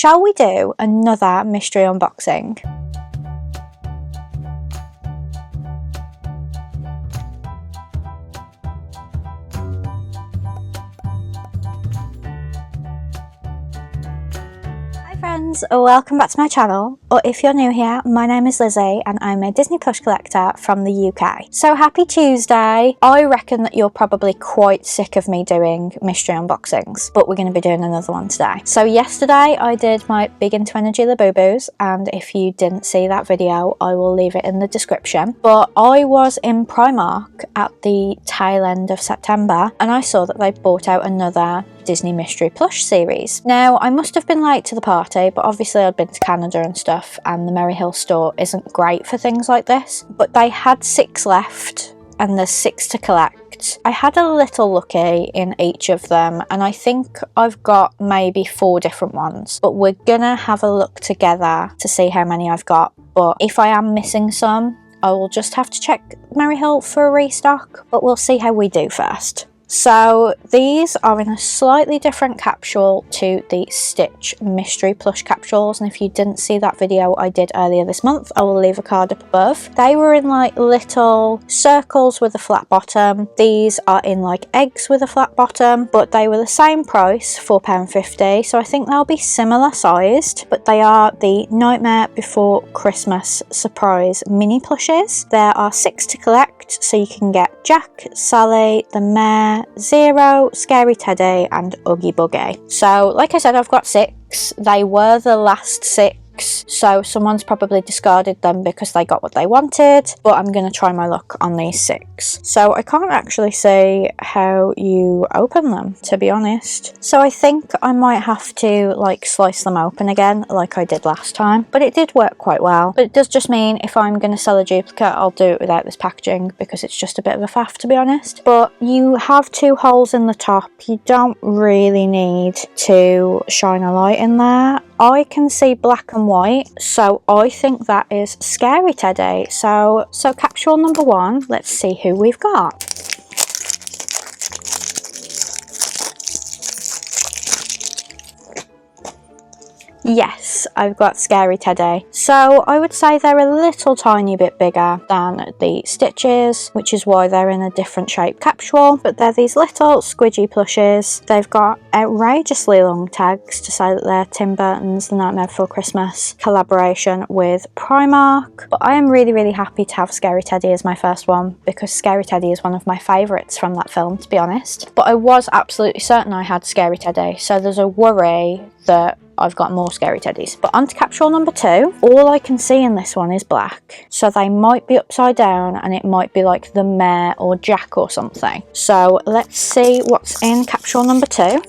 shall we do another mystery unboxing? Friends, welcome back to my channel, or if you're new here, my name is Lizzie and I'm a Disney plush collector from the UK. So happy Tuesday. I reckon that you're probably quite sick of me doing mystery unboxings, but we're going to be doing another one today. So yesterday I did my Big Into Energy Labubu's, and if you didn't see that video I will leave it in the description. But I was in Primark at the tail end of September and I saw that they brought out another Disney Mystery Plush series. Now, I must have been late to the party, but obviously I'd been to Canada and stuff, and the Merry Hill store isn't great for things like this. But they had 6 left, and there's 6 to collect. I had a little looky in each of them, and I think I've got maybe 4 different ones. But we're gonna have a look together to see how many I've got. But if I am missing some, I will just have to check Merry Hill for a restock, but we'll see how we do first. So these are in a slightly different capsule to the Stitch Mystery Plush capsules, and if you didn't see that video I did earlier this month, I will leave a card up above. They were in like little circles with a flat bottom. These are in like eggs with a flat bottom, but they were the same price, £4.50, so I think they'll be similar sized, but they are the Nightmare Before Christmas surprise mini plushes. There are 6 to collect, so you can get Jack, Sally, the Mayor, Zero, Scary Teddy and Oogie Boogie. So like I said, I've got 6. They were the last 6, so someone's probably discarded them because they got what they wanted, but I'm going to try my luck on these 6. So I can't actually see how you open them, to be honest. So I think I might have to like slice them open again like I did last time, but it did work quite well. But it does just mean if I'm going to sell a duplicate, I'll do it without this packaging because it's just a bit of a faff, to be honest. But you have 2 holes in the top. You don't really need to shine a light in there. I can see black and white, so I think that is Scary Teddy. So capsule number 1, let's see who we've got. Yes, I've got Scary Teddy. So I would say they're a little tiny bit bigger than the Stitches, which is why they're in a different shape capsule, but they're these little squidgy plushes. They've got outrageously long tags to say that they're Tim Burton's The Nightmare Before Christmas collaboration with Primark. But I am really happy to have Scary Teddy as my first one because Scary Teddy is one of my favourites from that film, to be honest. But I was absolutely certain I had Scary Teddy, so there's a worry that I've got more Scary Teddies. But onto capsule number 2. All I can see in this one is black, so they might be upside down and it might be like the Mayor or Jack or something. So let's see what's in capsule number 2.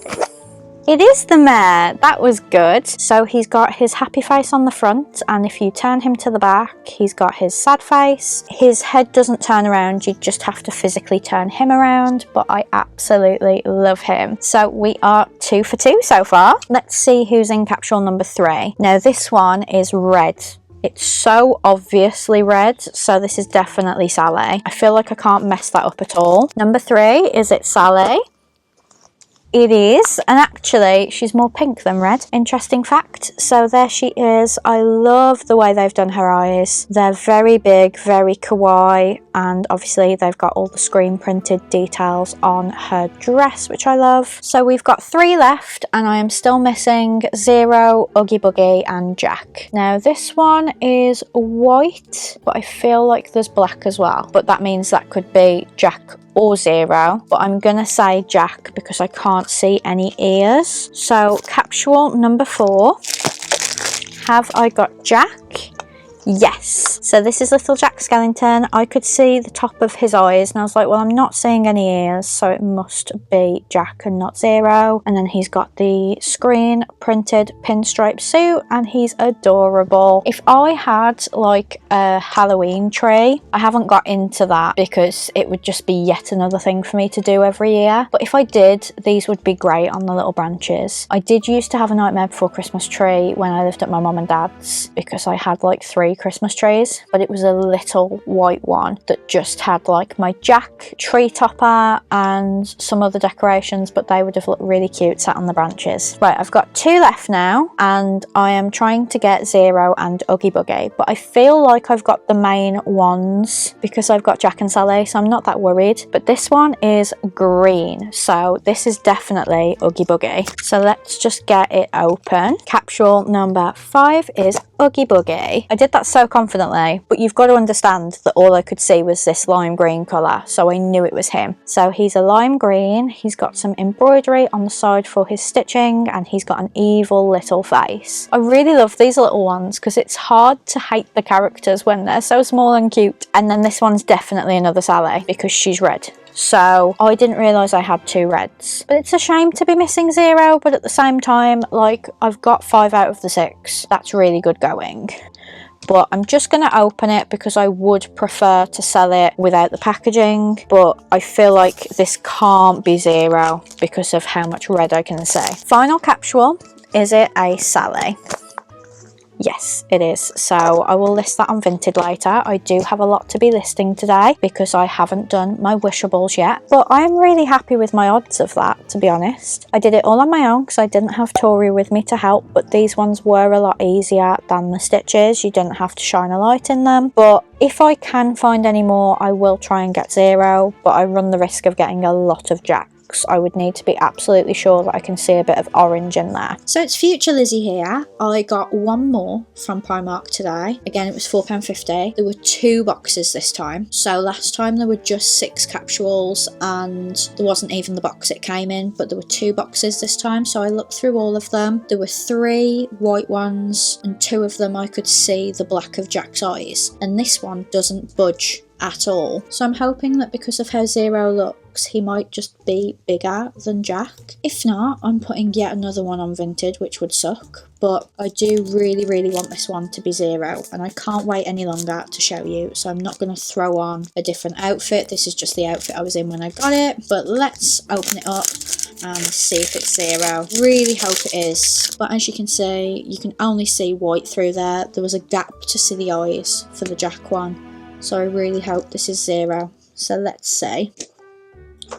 It is the Mayor. That was good. So he's got his happy face on the front, and if you turn him to the back, he's got his sad face. His head doesn't turn around, you just have to physically turn him around, but I absolutely love him. So we are 2 for 2 so far. Let's see who's in capsule number 3. Now this one is red. It's so obviously red, so this is definitely Sally. I feel like I can't mess that up at all. Number 3, is it Sally? It is, and actually she's more pink than red. Interesting fact. So there she is. I love the way they've done her eyes. They're very big, very kawaii, and obviously they've got all the screen printed details on her dress, which I love. So we've got 3 left, and I am still missing Zero, Oogie Boogie and Jack. Now this one is white, but I feel like there's black as well, but that means that could be Jack or Zero, but I'm gonna say Jack because I can't see any ears. So capsule number 4, have I got Jack? Yes. So this is little Jack Skellington. I could see the top of his eyes and I was like, well, I'm not seeing any ears, so it must be Jack and not Zero. And then he's got the screen printed pinstripe suit and he's adorable. If I had like a Halloween tree, I haven't got into that because it would just be yet another thing for me to do every year. But if I did, these would be great on the little branches. I did used to have a Nightmare Before Christmas tree when I lived at my mum and dad's because I had like 3 Christmas trees, but it was a little white one that just had like my Jack tree topper and some other decorations, but they would have looked really cute sat on the branches. Right, I've got 2 left now, and I am trying to get Zero and Oogie Boogie, but I feel like I've got the main ones because I've got Jack and Sally, so I'm not that worried. But this one is green, so this is definitely Oogie Boogie. So let's just get it open. Capsule number 5 is Oogie Boogie. I did that so confidently, but you've got to understand that all I could see was this lime green colour, so I knew it was him. So he's a lime green, he's got some embroidery on the side for his stitching, and he's got an evil little face. I really love these little ones because it's hard to hate the characters when they're so small and cute. And then this one's definitely another Sally because she's red. So I didn't realise I had 2 reds, but it's a shame to be missing Zero, but at the same time, like, I've got 5 out of the 6. That's really good going. But I'm just going to open it because I would prefer to sell it without the packaging, but I feel like this can't be Zero because of how much red I can see. Final capsule, is it a Sally? Yes, it is. So I will list that on Vinted later. I do have a lot to be listing today because I haven't done my wishables yet, but I am really happy with my odds of that, to be honest. I did it all on my own because I didn't have Tori with me to help, but these ones were a lot easier than the stitches. You didn't have to shine a light in them, but if I can find any more, I will try and get Zero, but I run the risk of getting a lot of Jack. I would need to be absolutely sure that I can see a bit of orange in there. So it's future Lizzie here. I got 1 more from Primark today. Again, it was £4.50. There were 2 boxes this time. So last time there were just 6 capsules and there wasn't even the box it came in, but there were 2 boxes this time. So I looked through all of them. There were 3 white ones and 2 of them I could see the black of Jack's eyes. And this one doesn't budge at all. So I'm hoping that because of how Zero looks, he might just be bigger than Jack. If not, I'm putting yet another one on Vinted, which would suck. But I do really, really want this one to be Zero, and I can't wait any longer to show you. So I'm not going to throw on a different outfit. This is just the outfit I was in when I got it. But let's open it up and see if it's Zero. Really hope it is. But as you can see, you can only see white through there. There was a gap to see the eyes for the Jack one. So I really hope this is Zero. So let's see.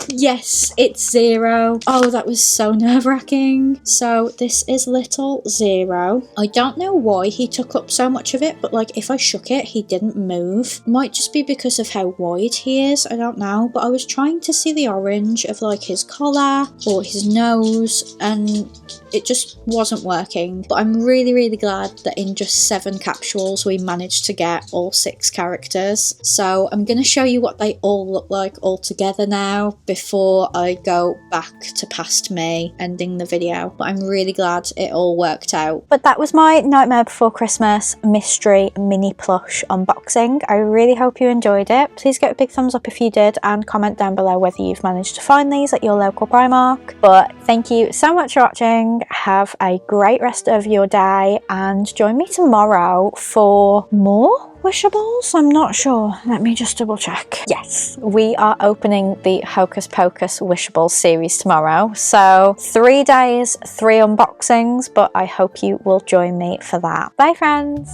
Yes, it's Zero. Oh, that was so nerve-wracking. So this is little Zero. I don't know why he took up so much of it, but like if I shook it, he didn't move. Might just be because of how wide he is, I don't know. But I was trying to see the orange of like his collar or his nose, and it just wasn't working. But I'm really, really glad that in just 7 capsules we managed to get all 6 characters. So I'm going to show you what they all look like all together now before I go back to past me ending the video. But I'm really glad it all worked out. But that was my Nightmare Before Christmas mystery mini plush unboxing. I really hope you enjoyed it. Please get a big thumbs up if you did, and comment down below whether you've managed to find these at your local Primark. But thank you so much for watching. Have a great rest of your day and join me tomorrow for more wishables? I'm not sure. Let me just double check. Yes, we are opening the Hocus Pocus wishables series tomorrow. So 3 days, 3 unboxings, but I hope you will join me for that. Bye friends!